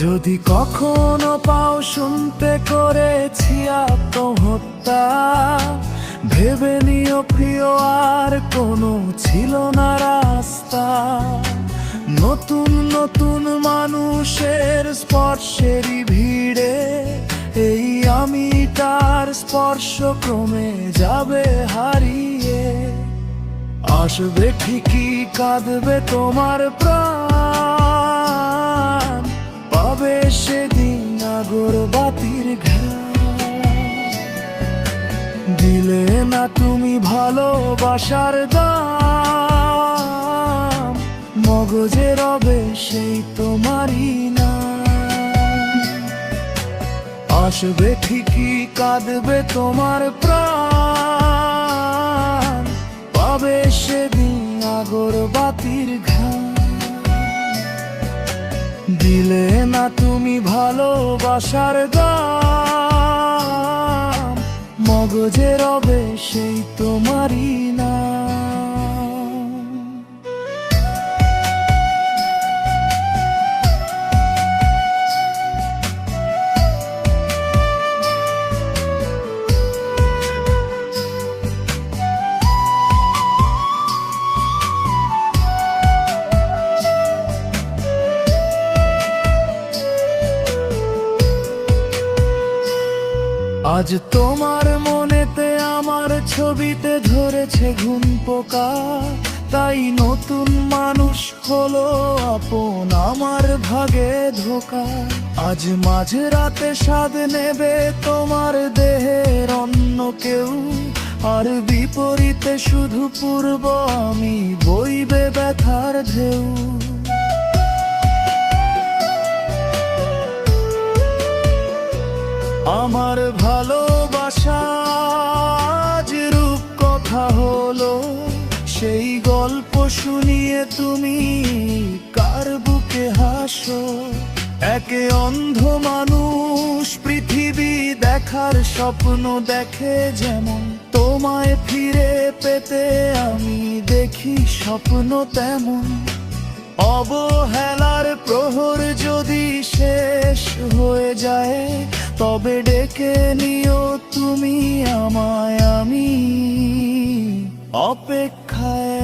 যদি কখনো পাও শুনতে করেছি আত্মহত্যা, ভেবে নিও প্রিয় আর কোনো ছিল না রাস্তা। নতুন নতুন মানুষের স্পর্শেরই ভিড়ে এই আমি তার স্পর্শ ক্রমে যাবে হারিয়ে। আসবে ঠিকই, কাঁদবে তোমার প্রাণ, পাবে সেদিন আগরবাতির ঘ্রাণ। দিলে না তুমি ভালোবাসার দাম, মগজে রবে সেই তোমারই না। আসবে ঠিকই, কাঁদবে তোমার প্রাণ, পাবে সেদিন আগরবাতির ঘ্রাণ। দিলে না তুমি ভালোবাসার দাম, মগজে রবে সেই তোমারই না। আজ তোমার মনেতে আমার ছবিতে ধরেছে ঘুম পোকা, তাই নতুন মানুষ হলো আপন আমার ভাগে ধোকা। আজ মাঝ রাতে স্বাদ নেবে তোমার দেহের অন্য কেউ, আর বিপরীতে শুধু পূর্ব আমি বইবে ব্যথার ঢেউ। আমার ভালোবাসা যে রূপ কথা হলো, সেই গল্প শুনিয়ে তুমি কার বুকে হাসো। একে অন্ধ মানুষ পৃথিবী দেখার স্বপ্ন দেখে যেমন, তোমায় ফিরে পেতে আমি দেখি স্বপ্ন তেমন। অবহেলার প্রহর যদি শেষ হয়ে যায়, তবে ডেকে নিও তুমি আমায়, আমি অপেক্ষায়